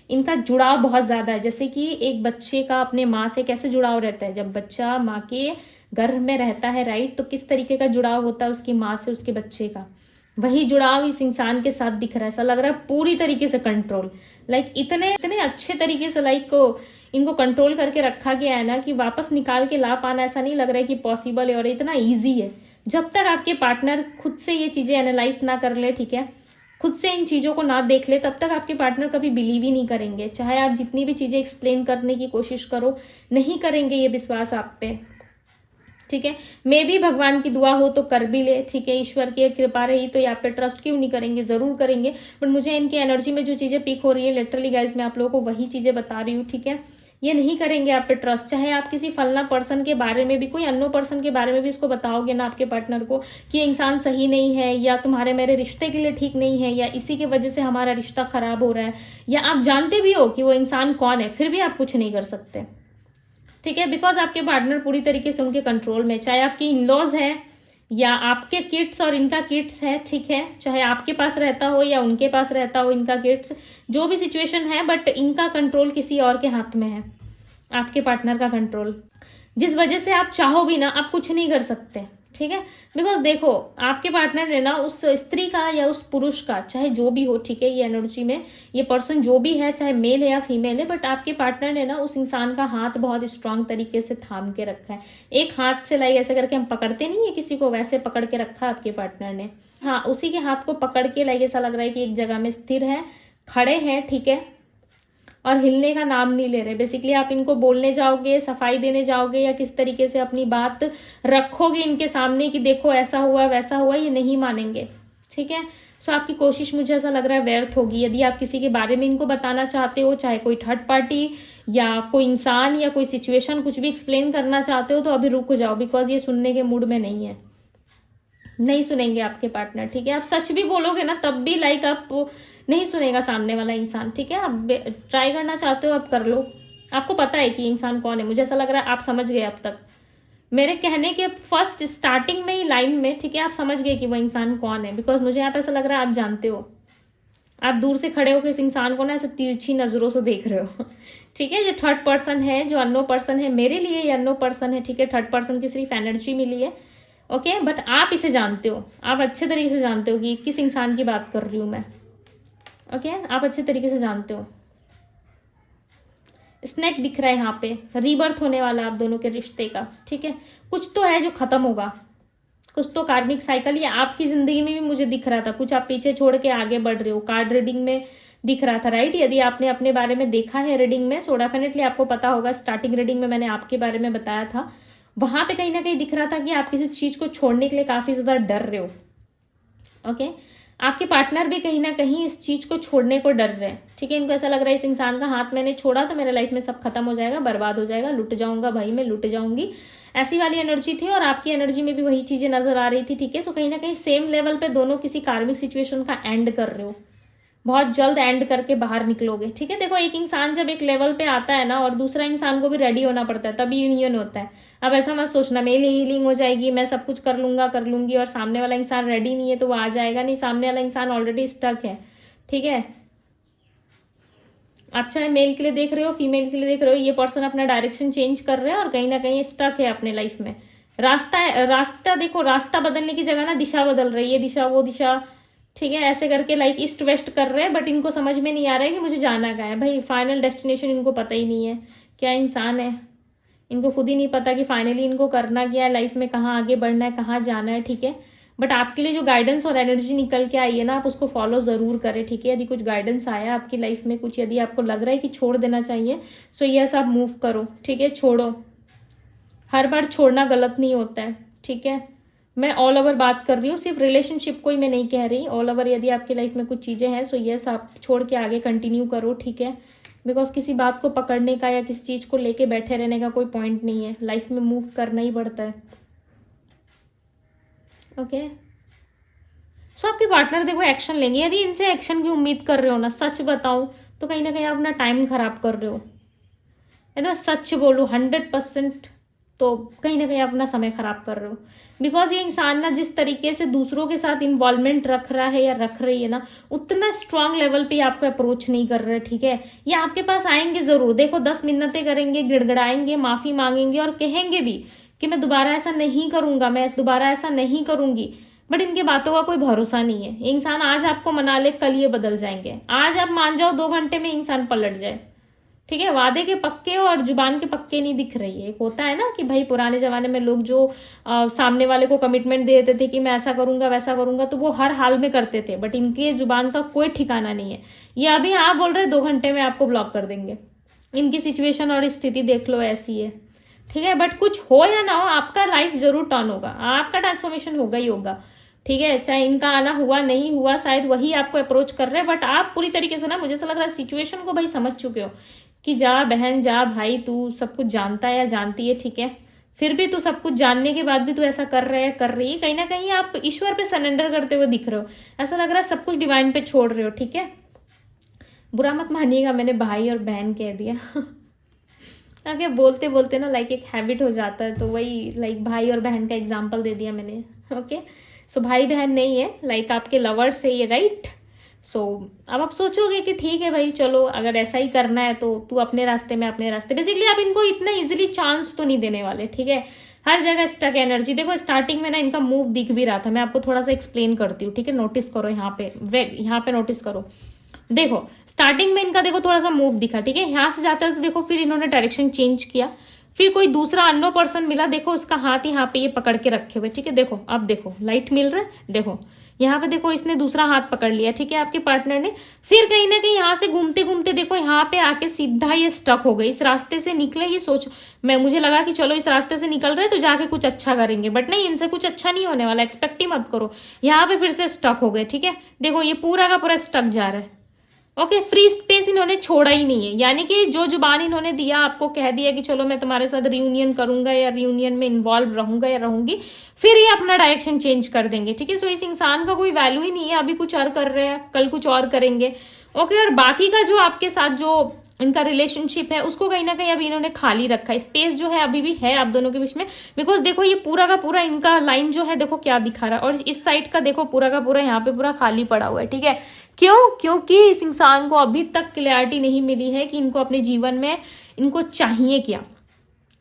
इनका जुड़ाव बहुत ज़्यादा है। जैसे कि एक बच्चे का अपने माँ से कैसे जुड़ाव रहता है, जब बच्चा माँ के गर्भ में रहता है, राइट, तो किस तरीके का जुड़ाव होता है उसकी माँ से उसके बच्चे का, वही जुड़ाव इस इंसान के साथ दिख रहा है। ऐसा लग रहा है पूरी तरीके से कंट्रोल, लाइक इतने इतने अच्छे तरीके से लाइक इनको कंट्रोल करके रखा गया है ना कि वापस निकाल के ला पाना ऐसा नहीं लग रहा है कि पॉसिबल है, और इतना ईजी है। जब तक आपके पार्टनर खुद से ये चीज़ें एनालाइज ना कर ले, ठीक है, खुद से इन चीज़ों को ना देख ले, तब तक आपके पार्टनर कभी बिलीव ही नहीं करेंगे। चाहे आप जितनी भी चीज़ें एक्सप्लेन करने की कोशिश करो, नहीं करेंगे ये विश्वास आप पे, ठीक है। मे भी भगवान की दुआ हो तो कर भी ले, ठीक है, ईश्वर की कृपा रही तो आप पे ट्रस्ट क्यों नहीं करेंगे, जरूर करेंगे। बट मुझे इनकी एनर्जी में जो चीज़ें पिक हो रही है, लिटरली गाइज मैं आप लोगों को वही चीज़ें बता रही हूँ, ठीक है। ये नहीं करेंगे आप पे ट्रस्ट। चाहे आप किसी फलना पर्सन के बारे में भी, कोई अन्नो पर्सन के बारे में भी इसको बताओगे ना आपके पार्टनर को कि ये इंसान सही नहीं है, या तुम्हारे मेरे रिश्ते के लिए ठीक नहीं है, या इसी की वजह से हमारा रिश्ता खराब हो रहा है, या आप जानते भी हो कि वो इंसान कौन है, फिर भी आप कुछ नहीं कर सकते, ठीक है, बिकॉज आपके पार्टनर पूरी तरीके से उनके कंट्रोल में। चाहे आपके इन लॉज है या आपके किड्स और इनका किड्स है, ठीक है, चाहे आपके पास रहता हो या उनके पास रहता हो इनका किड्स, जो भी सिचुएशन है, बट इनका कंट्रोल किसी और के हाथ में है, आपके पार्टनर का कंट्रोल, जिस वजह से आप चाहो भी ना आप कुछ नहीं कर सकते, ठीक है। बिकॉज देखो आपके पार्टनर ने ना उस स्त्री का या उस पुरुष का, चाहे जो भी हो, ठीक है, ये एनर्जी में ये पर्सन जो भी है, चाहे मेल है या फीमेल है, बट आपके पार्टनर ने ना उस इंसान का हाथ बहुत स्ट्रांग तरीके से थाम के रखा है। एक हाथ से लाइक ऐसे करके हम पकड़ते नहीं है किसी को, वैसे पकड़ के रखा आपके पार्टनर ने, हाँ, उसी के हाथ को पकड़ के लाइक ऐसा लग रहा है कि एक जगह में स्थिर है, खड़े हैं, ठीक है, और हिलने का नाम नहीं ले रहे। बेसिकली आप इनको बोलने जाओगे, सफाई देने जाओगे, या किस तरीके से अपनी बात रखोगे इनके सामने कि देखो ऐसा हुआ वैसा हुआ, ये नहीं मानेंगे, ठीक है। सो आपकी कोशिश मुझे ऐसा लग रहा है व्यर्थ होगी। यदि आप किसी के बारे में इनको बताना चाहते हो, चाहे कोई थर्ड पार्टी या कोई इंसान या कोई सिचुएशन, कुछ भी एक्सप्लेन करना चाहते हो, तो अभी रुक जाओ, बिकॉज ये सुनने के मूड में नहीं है, नहीं सुनेंगे आपके पार्टनर, ठीक है। आप सच भी बोलोगे ना तब भी लाइक आप नहीं सुनेगा सामने वाला इंसान, ठीक है। आप ट्राई करना चाहते हो आप कर लो, आपको पता है कि इंसान कौन है। मुझे ऐसा लग रहा है आप समझ गए अब तक मेरे कहने के फर्स्ट स्टार्टिंग में ही लाइन में, ठीक है, आप समझ गए कि वो इंसान कौन है, बिकॉज मुझे यहाँ पे ऐसा लग रहा है आप जानते हो। आप दूर से खड़े होकर इस इंसान को ना ऐसे तिरछी नजरों से देख रहे हो, ठीक है। जो थर्ड पर्सन है, जो अनो पर्सन है, मेरे लिए ये अनो पर्सन है, ठीक है। थर्ड पर्सन की सिर्फ एनर्जी मिली है, ओके, बट आप इसे जानते हो, आप अच्छे तरीके से जानते हो कि किस इंसान की बात कर रही हूं मैं, ओके, आप अच्छे तरीके से जानते हो। स्नेक दिख रहा है यहाँ पे, रीबर्थ होने वाला आप दोनों के रिश्ते का, ठीक है। कुछ तो है जो खत्म होगा, कुछ तो कार्मिक साइकिल या आपकी जिंदगी में भी मुझे दिख रहा था, कुछ आप पीछे छोड़ के आगे बढ़ रहे हो। कार्ड रीडिंग में दिख रहा था, राइट। यदि आपने अपने बारे में देखा है रीडिंग में, सो डेफिनेटली आपको पता होगा, स्टार्टिंग रीडिंग में मैंने आपके बारे में बताया था, वहां पे कहीं ना कहीं दिख रहा था कि आप किसी चीज को छोड़ने के लिए काफी ज्यादा डर रहे हो। ओके, आपके पार्टनर भी कहीं ना कहीं इस चीज को छोड़ने को डर रहे हैं। ठीक है, इनको ऐसा लग रहा है इस इंसान का हाथ मैंने छोड़ा तो मेरे लाइफ में सब खत्म हो जाएगा, बर्बाद हो जाएगा, लुट जाऊंगा भाई, मैं लुट जाऊंगी, ऐसी वाली एनर्जी थी। और आपकी एनर्जी में भी वही चीजें नजर आ रही थी। ठीक है, सो कहीं ना कहीं सेम लेवल पे दोनों किसी कार्मिक सिचुएशन का एंड कर रहे हो, बहुत जल्द एंड करके बाहर निकलोगे। ठीक है, देखो एक इंसान जब एक लेवल पे आता है ना, और दूसरा इंसान को भी रेडी होना पड़ता है, तभी यूनियन होता है। अब ऐसा मत सोचना मेरी हीलिंग हो जाएगी, मैं सब कुछ कर लूंगा कर लूंगी, और सामने वाला इंसान रेडी नहीं है तो वो आ जाएगा नहीं। सामने वाला इंसान ऑलरेडी स्टक है। ठीक है, आप चाहे मेल के लिए देख रहे हो, फीमेल के लिए देख रहे हो, ये पर्सन अपना डायरेक्शन चेंज कर रहे हैं और कहीं ना कहीं स्टक है अपने लाइफ में। रास्ता देखो, रास्ता बदलने की जगह ना दिशा बदल रही है, दिशा वो दिशा। ठीक है, ऐसे करके लाइक ईस्ट वेस्ट कर रहे हैं, बट इनको समझ में नहीं आ रहा है कि मुझे जाना कहाँ है भाई। फाइनल डेस्टिनेशन इनको पता ही नहीं है। क्या इंसान है, इनको खुद ही नहीं पता कि फाइनली इनको करना क्या है लाइफ में, कहाँ आगे बढ़ना है, कहाँ जाना है। ठीक है, बट आपके लिए जो गाइडेंस और एनर्जी निकल के आई है ना, आप उसको फॉलो जरूर करें। ठीक है, यदि कुछ गाइडेंस आया आपकी लाइफ में, कुछ यदि आपको लग रहा है कि छोड़ देना चाहिए, सो यस आप मूव करो। ठीक है, छोड़ो, हर बार छोड़ना गलत नहीं होता है। ठीक है, मैं ऑल ओवर बात कर रही हूँ, सिर्फ रिलेशनशिप को ही मैं नहीं कह रही, ऑल ओवर यदि आपकी लाइफ में कुछ चीजें हैं, सो यस आप छोड़ के आगे कंटिन्यू करो। ठीक है, बिकॉज किसी बात को पकड़ने का या किसी चीज को लेके बैठे रहने का कोई पॉइंट नहीं है, लाइफ में मूव करना ही पड़ता है। ओके, सो आपके पार्टनर देखो एक्शन लेंगे। यदि इनसे एक्शन की उम्मीद कर रहे हो ना, सच बताऊं तो कहीं ना कहीं आप अपना टाइम खराब कर रहे हो। है ना, सच बोलो 100%, तो कहीं ना कहीं आप अपना समय खराब कर रहे हो। बिकॉज ये इंसान ना जिस तरीके से दूसरों के साथ इन्वॉल्वमेंट रख रहा है या रख रही है ना, उतना स्ट्रांग लेवल पे आपको अप्रोच नहीं कर रहे। ठीक है, ये आपके पास आएंगे जरूर, देखो 10 मिन्नतें करेंगे, गिड़गिड़ाएंगे, माफी मांगेंगे और कहेंगे भी कि मैं दोबारा ऐसा नहीं करूंगा, मैं दोबारा ऐसा नहीं करूंगी। बट इनके बातों का कोई भरोसा नहीं है। ये इंसान आज आपको मना ले, कल ये बदल जाएंगे। आज आप मान जाओ 2 घंटे में इंसान पलट जाए। ठीक है, वादे के पक्के और जुबान के पक्के नहीं दिख रही है। एक होता है ना कि भाई पुराने जमाने में लोग जो सामने वाले को कमिटमेंट दे देते थे कि मैं ऐसा करूंगा वैसा करूंगा, तो वो हर हाल में करते थे, बट इनके जुबान का कोई ठिकाना नहीं है। ये अभी हाँ बोल रहे 2 घंटे में आपको ब्लॉक कर देंगे। इनकी सिचुएशन और स्थिति देख लो, ऐसी है। ठीक है, बट कुछ हो या ना हो, आपका लाइफ जरूर टर्न होगा, आपका ट्रांसफॉर्मेशन होगा ही होगा। ठीक है, चाहे इनका आना हुआ नहीं हुआ, शायद वही आपको अप्रोच कर रहे हैं, बट आप पूरी तरीके से ना, मुझे ऐसा लग रहा है सिचुएशन को भाई समझ चुके हो कि जा बहन जा भाई, तू सब कुछ जानता है या जानती है। ठीक है, फिर भी तू सब कुछ जानने के बाद भी तू ऐसा कर रहे है, कर रही है। कहीं ना कहीं आप ईश्वर पे सरेंडर करते हुए दिख रहे हो, ऐसा लग रहा है सब कुछ डिवाइन पे छोड़ रहे हो। ठीक है, बुरा मत मानिएगा, मैंने भाई और बहन कह दिया आगे बोलते बोलते ना लाइक एक हैबिट हो जाता है, तो वही लाइक भाई और बहन का एग्जाम्पल दे दिया मैंने। ओके, सो भाई बहन नहीं है, लाइक आपके लवर्स है ये, राइट। सो अब आप सोचोगे कि ठीक है भाई चलो, अगर ऐसा ही करना है तो तू अपने रास्ते में अपने रास्ते। बेसिकली आप इनको इतना इजीली चांस तो नहीं देने वाले। ठीक है, हर जगह स्टक एनर्जी। देखो स्टार्टिंग में ना इनका मूव दिख भी रहा था, मैं आपको थोड़ा सा एक्सप्लेन करती हूँ। ठीक है, नोटिस करो यहाँ पे नोटिस करो। देखो स्टार्टिंग में इनका देखो थोड़ा सा मूव दिखा। ठीक है, यहाँ से जाता है तो देखो फिर इन्होंने डायरेक्शन चेंज किया, फिर कोई दूसरा अननो पर्सन मिला, देखो उसका हाथ यहाँ पे ये पकड़ के रखे हुए। ठीक है, देखो अब देखो लाइट मिल रहा है, देखो यहाँ पे देखो इसने दूसरा हाथ पकड़ लिया। ठीक है, आपके पार्टनर ने फिर कहीं ना कहीं यहाँ से घूमते घूमते देखो यहाँ पे आके सीधा ये स्टक हो गई। इस रास्ते से निकले, ये सोच मुझे लगा कि चलो इस रास्ते से निकल रहे तो जाके कुछ अच्छा करेंगे, बट नहीं, इनसे कुछ अच्छा नहीं होने वाला, एक्सपेक्ट ही मत करो। यहाँ पे फिर से स्टक हो गए। ठीक है, देखो ये पूरा का पूरा स्टक जा रहा है। ओके, फ्री स्पेस इन्होंने छोड़ा ही नहीं है, यानी कि जो जुबान इन्होंने दिया, आपको कह दिया कि चलो मैं तुम्हारे साथ रियूनियन करूंगा या रियूनियन में इन्वॉल्व रहूंगा या रहूंगी, फिर ये अपना डायरेक्शन चेंज कर देंगे। ठीक है, सो इस इंसान का कोई वैल्यू ही नहीं है। अभी कुछ और कर रहे हैं, कल कुछ और करेंगे। ओके, और बाकी का जो आपके साथ जो इनका रिलेशनशिप है, उसको कहीं ना कहीं अभी इन्होंने खाली रखा है। स्पेस जो है अभी भी है आप दोनों के बीच में, बिकॉज देखो ये पूरा का पूरा इनका लाइन जो है देखो क्या दिखा रहा है, और इस साइड का देखो पूरा का पूरा यहाँ पे पूरा खाली पड़ा हुआ है। ठीक है, क्यों? क्योंकि इस इंसान को अभी तक क्लैरिटी नहीं मिली है कि इनको अपने जीवन में इनको चाहिए क्या।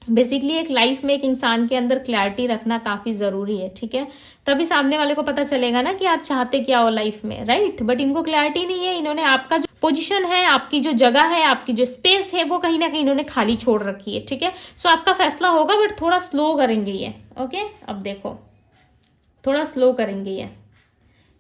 बेसिकली एक लाइफ में एक इंसान के अंदर क्लैरिटी रखना काफी जरूरी है। ठीक है, तभी सामने वाले को पता चलेगा ना कि आप चाहते क्या हो लाइफ में, राइट। बट इनको क्लैरिटी नहीं है, इन्होंने आपका जो पोजीशन है, आपकी जो जगह है, आपकी जो स्पेस है, वो कहीं ना कहीं इन्होंने खाली छोड़ रखी है। ठीक है, सो आपका फैसला होगा बट थोड़ा स्लो करेंगे ये। ओके, अब देखो थोड़ा स्लो करेंगे ये,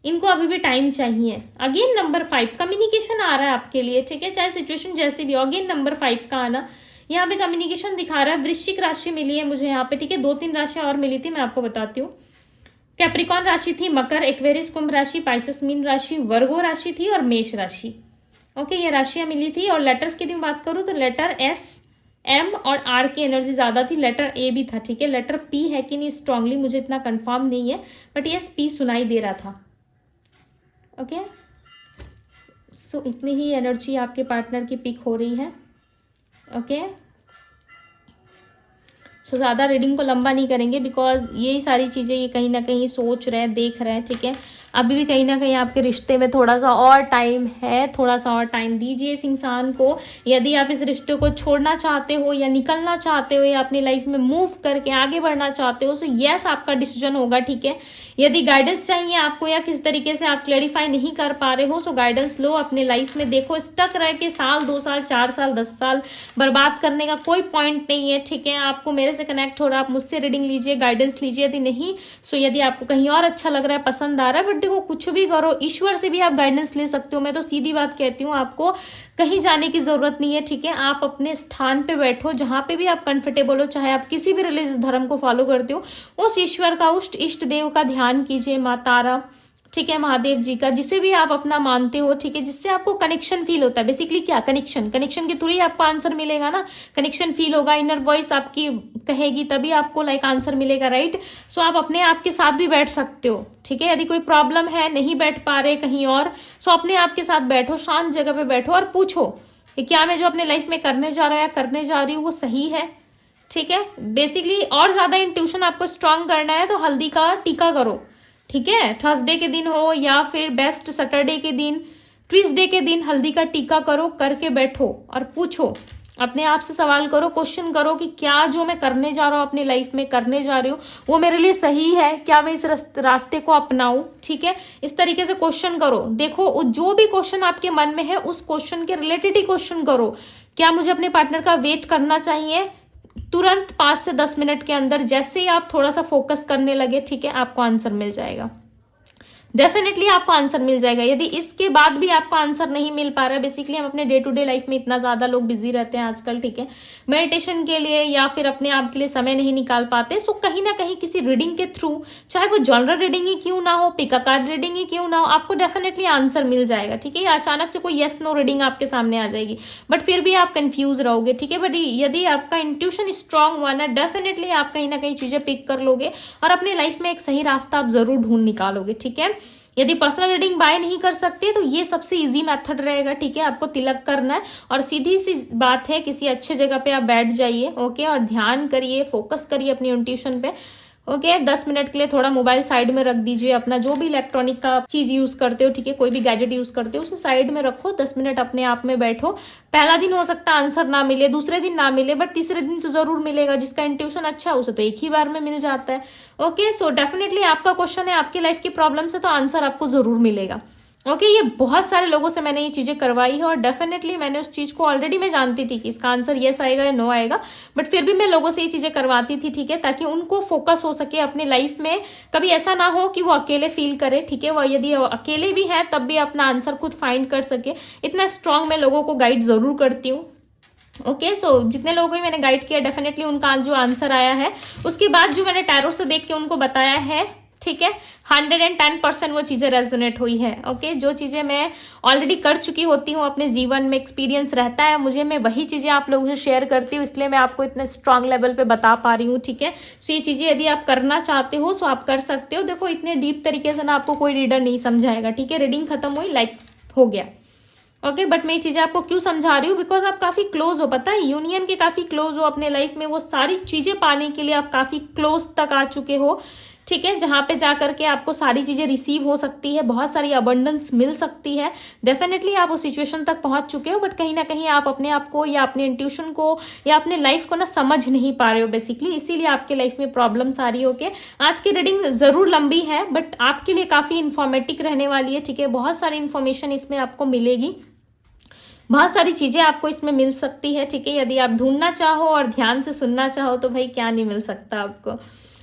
इनको अभी भी टाइम चाहिए। अगेन नंबर 5 कम्युनिकेशन आ रहा है आपके लिए। ठीक है, चाहे सिचुएशन जैसे भी हो, अगेन नंबर 5 का आना, यहाँ पे कम्युनिकेशन दिखा रहा है, वृश्चिक राशि मिली है मुझे यहाँ पे, ठीक है। 2-3 राशियां और मिली थी, मैं आपको बताती हूँ। कैप्रिकॉन राशि थी, मकर, एक्वेरियस कुंभ राशि, पाइसेस मीन राशि, वर्गो राशि थी और मेष राशि। ओके, ये राशियां मिली थी। और लेटर्स की बात करूं तो लेटर एस, एम और आर की एनर्जी ज्यादा थी, लेटर ए भी था, ठीक है। लेटर पी है कि नहीं स्ट्रांगली मुझे इतना कंफर्म नहीं है, बट यस पी सुनाई दे रहा था। ओके, सो इतनी ही एनर्जी आपके पार्टनर की पिक हो रही है। ओके, सो ज़्यादा रीडिंग को लंबा नहीं करेंगे, बिकॉज यही सारी चीज़ें ये कहीं ना कहीं सोच रहे हैं, देख रहे हैं, ठीक है। अभी भी कहीं ना कहीं आपके रिश्ते में थोड़ा सा और टाइम है, थोड़ा सा और टाइम दीजिए इस इंसान को। यदि आप इस रिश्ते को छोड़ना चाहते हो या निकलना चाहते हो या अपनी लाइफ में मूव करके आगे बढ़ना चाहते हो, सो यस आपका डिसीजन होगा, ठीक है। यदि गाइडेंस चाहिए आपको या किस तरीके से आप क्लैरिफाई नहीं कर पा रहे हो, सो गाइडेंस लो अपने लाइफ में। देखो, स्टक रह के 1 साल 2 साल 4 साल 10 साल बर्बाद करने का कोई पॉइंट नहीं है, ठीक है। आपको मेरे से कनेक्ट हो रहा है, आप मुझसे रीडिंग लीजिए, गाइडेंस लीजिए। यदि नहीं, सो यदि आपको कहीं और अच्छा लग रहा है, पसंद आ रहा है, बट देखो कुछ भी करो, ईश्वर से भी आप गाइडेंस ले सकते हो। मैं तो सीधी बात कहती हूँ, आपको कहीं जाने की जरूरत नहीं है, ठीक है। आप अपने स्थान पे बैठो, जहां पे भी आप कंफर्टेबल हो, चाहे आप किसी भी रिलीजियस धर्म को फॉलो करते हो, उस ईश्वर का, उस इष्ट देव का ध्यान कीजिए, माँ तारा, ठीक है, महादेव जी का, जिसे भी आप अपना मानते हो, ठीक है, जिससे आपको कनेक्शन फील होता है। बेसिकली क्या, कनेक्शन के थ्रू ही आपको आंसर मिलेगा ना। कनेक्शन फील होगा, इनर वॉइस आपकी कहेगी, तभी आपको लाइक आंसर मिलेगा, राइट। सो आप अपने आप के साथ भी बैठ सकते हो, ठीक है। यदि कोई प्रॉब्लम है, नहीं बैठ पा रहे कहीं और, सो अपने आप के साथ बैठो, शांत जगह पे बैठो और पूछो कि क्या मैं जो अपने लाइफ में करने जा रहा है, करने जा रही हूँ, वो सही है, ठीक है। बेसिकली और ज्यादा इंट्यूशन आपको स्ट्रांग करना है तो हल्दी का टीका करो, ठीक है। थर्सडे के दिन हो या फिर बेस्ट सैटरडे के दिन, ट्यूसडे के दिन हल्दी का टीका करो, करके बैठो और पूछो, अपने आप से सवाल करो, क्वेश्चन करो कि क्या जो मैं करने जा रहा हूँ, अपनी लाइफ में करने जा रही हूँ, वो मेरे लिए सही है, क्या मैं इस रास्ते को अपनाऊं, ठीक है। इस तरीके से क्वेश्चन करो। देखो, जो भी क्वेश्चन आपके मन में है उस क्वेश्चन के रिलेटेड ही क्वेश्चन करो। क्या मुझे अपने पार्टनर का वेट करना चाहिए? तुरंत 5 से 10 मिनट के अंदर जैसे ही आप थोड़ा सा फोकस करने लगे, ठीक है, आपको आंसर मिल जाएगा, डेफिनेटली आपको आंसर मिल जाएगा। यदि इसके बाद भी आपको आंसर नहीं मिल पा रहा है, बेसिकली हम अपने डे टू डे लाइफ में इतना ज्यादा लोग बिजी रहते हैं आजकल, ठीक है, मेडिटेशन के लिए या फिर अपने आप के लिए समय नहीं निकाल पाते। सो कहीं ना कहीं किसी रीडिंग के थ्रू, चाहे वो जनरल रीडिंग ही क्यों ना हो, पिका कार्ड रीडिंग ही क्यों ना हो, आपको डेफिनेटली आंसर मिल जाएगा, ठीक है। या अचानक से कोई येस नो रीडिंग आपके सामने आ जाएगी, बट फिर भी आप कंफ्यूज रहोगे, ठीक है। बट यदि आपका इंट्यूशन स्ट्रांग हुआ ना, डेफिनेटली आप कहीं ना कहीं चीजें पिक कर लोगे और अपने लाइफ में एक सही रास्ता आप जरूर ढूंढ निकालोगे, ठीक है। यदि पर्सनल रीडिंग बाय नहीं कर सकते तो ये सबसे इजी मेथड रहेगा, ठीक है। आपको तिलक करना है और सीधी सी बात है, किसी अच्छे जगह पे आप बैठ जाइए, ओके, और ध्यान करिए, फोकस करिए अपनी इंट्यूशन पे, ओके। 10 मिनट के लिए थोड़ा मोबाइल साइड में रख दीजिए, अपना जो भी इलेक्ट्रॉनिक का चीज यूज करते हो, ठीक है, कोई भी गैजेट यूज करते हो उसे साइड में रखो, 10 मिनट अपने आप में बैठो। पहला दिन हो सकता है आंसर ना मिले, दूसरे दिन ना मिले, बट तीसरे दिन तो जरूर मिलेगा। जिसका इंट्यूशन अच्छा है उसे तो एक ही बार में मिल जाता है, ओके। सो डेफिनेटली आपका क्वेश्चन है, आपकी लाइफ की प्रॉब्लम से, तो आंसर आपको जरूर मिलेगा, ओके। ये बहुत सारे लोगों से मैंने ये चीजें करवाई है और डेफिनेटली मैंने उस चीज को ऑलरेडी मैं जानती थी कि इसका आंसर येस आएगा या नो आएगा, बट फिर भी मैं लोगों से ये चीजें करवाती थी, ठीक है, ताकि उनको फोकस हो सके अपने लाइफ में। कभी ऐसा ना हो कि वो अकेले फील करे, ठीक है, वो यदि अकेले भी है तब भी अपना आंसर खुद फाइंड कर सके। इतना स्ट्रांग मैं लोगों को गाइड जरूर करती हूँ, ओके। सो जितने लोगों को मैंने गाइड किया, डेफिनेटली उनका जो आंसर आया है, उसके बाद जो मैंने टैरो से देख के उनको बताया है, ठीक है, 110% वो चीजें रेजोनेट हुई है, ओके। जो चीजें मैं ऑलरेडी कर चुकी होती हूँ अपने जीवन में, एक्सपीरियंस रहता है मुझे, मैं वही चीजें आप लोगों से शेयर करती हूँ, इसलिए मैं आपको इतने स्ट्रांग लेवल पे बता पा रही हूँ, ठीक है। सो ये चीजें यदि आप करना चाहते हो सो आप कर सकते हो। देखो, इतने डीप तरीके से ना आपको कोई रीडर नहीं समझाएगा, ठीक है। रीडिंग खत्म हुई, लाइक हो गया, ओके। बट मैं ये चीजें आपको क्यों समझा रही हूँ, बिकॉज आप काफी क्लोज हो, पता है, यूनियन के काफी क्लोज हो अपने लाइफ में। वो सारी चीजें पाने के लिए आप काफी क्लोज तक आ चुके हो, ठीक है, जहां पे जाकर के आपको सारी चीजें रिसीव हो सकती है, बहुत सारी अबंडेंस मिल सकती है। डेफिनेटली आप उस सिचुएशन तक पहुंच चुके हो, बट कहीं ना कहीं आप अपने आप को या अपने इंट्यूशन को या अपने लाइफ को ना समझ नहीं पा रहे हो बेसिकली, इसीलिए आपके लाइफ में प्रॉब्लम्स आ रही हो। के आज की रीडिंग जरूर लंबी है, बट आपके लिए काफी इंफॉर्मेटिव रहने वाली है, ठीक है। बहुत सारी इंफॉर्मेशन इसमें आपको मिलेगी, बहुत सारी चीजें आपको इसमें मिल सकती है, ठीक है। यदि आप ढूंढना चाहो और ध्यान से सुनना चाहो तो भाई क्या नहीं मिल सकता आपको,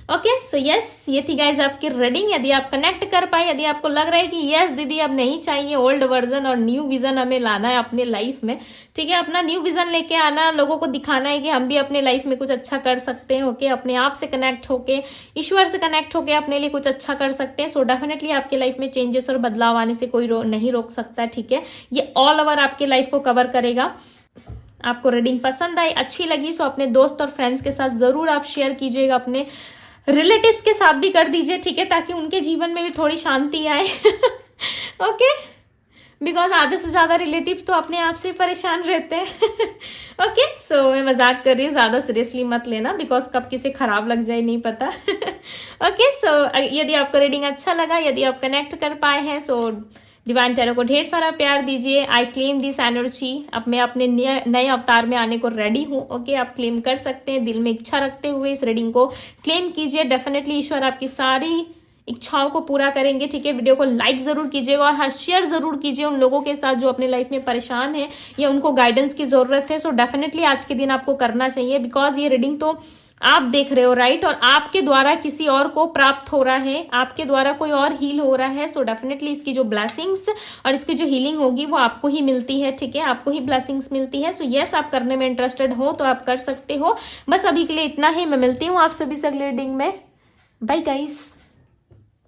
ओके सो यस, ये थी गाइज आपकी रीडिंग। यदि आप कनेक्ट कर पाए, यदि आपको लग रहा है कि यस दीदी अब नहीं चाहिए ओल्ड वर्जन और न्यू विजन हमें लाना है अपने लाइफ में, ठीक है, अपना न्यू विजन लेके आना, लोगों को दिखाना है कि हम भी अपने लाइफ में कुछ अच्छा कर सकते हैं, ओके, अपने आप से कनेक्ट होके, ईश्वर से कनेक्ट होके अपने लिए कुछ अच्छा कर सकते हैं। सो डेफिनेटली आपके लाइफ में चेंजेस और बदलाव आने से कोई नहीं रोक सकता, ठीक है। ये ऑल ओवर आपके लाइफ को कवर करेगा। आपको रीडिंग पसंद आई, अच्छी लगी, सो अपने दोस्त और फ्रेंड्स के साथ जरूर आप शेयर कीजिएगा, अपने रिलेटिव्स के साथ भी कर दीजिए, ठीक है, ताकि उनके जीवन में भी थोड़ी शांति आए। ओके, बिकॉज आधे से ज़्यादा रिलेटिव्स तो अपने आप से परेशान रहते हैं। ओके सो मैं मजाक कर रही हूँ, ज़्यादा सीरियसली मत लेना, बिकॉज कब किसे खराब लग जाए नहीं पता। ओके सो यदि आपको रीडिंग अच्छा लगा, यदि आप कनेक्ट कर पाए हैं, सो डिवाइन टैरो को ढेर सारा प्यार दीजिए। I claim this energy. अब मैं अपने नए अवतार में आने को रेडी हूँ। ओके, आप क्लेम कर सकते हैं, दिल में इच्छा रखते हुए इस रीडिंग को क्लेम कीजिए। डेफिनेटली ईश्वर आपकी सारी इच्छाओं को पूरा करेंगे, ठीक है। वीडियो को लाइक जरूर कीजिएगा और हाँ, शेयर जरूर कीजिए उन लोगों के साथ जो अपने लाइफ में परेशान है या उनको गाइडेंस की जरूरत है। सो डेफिनेटली आज के दिन आपको करना चाहिए, बिकॉज ये रीडिंग तो आप देख रहे हो, राइट, और आपके द्वारा किसी और को प्राप्त हो रहा है, आपके द्वारा कोई और हील हो रहा है। सो डेफिनेटली इसकी जो ब्लेसिंग्स और इसकी जो हीलिंग होगी वो आपको ही मिलती है, ठीक है, आपको ही ब्लेसिंग्स मिलती है। सो यस, आप करने में इंटरेस्टेड हो तो आप कर सकते हो। बस अभी के लिए इतना ही, मैं मिलती हूँ आप सभी से अगली रीडिंग में। Bye guys.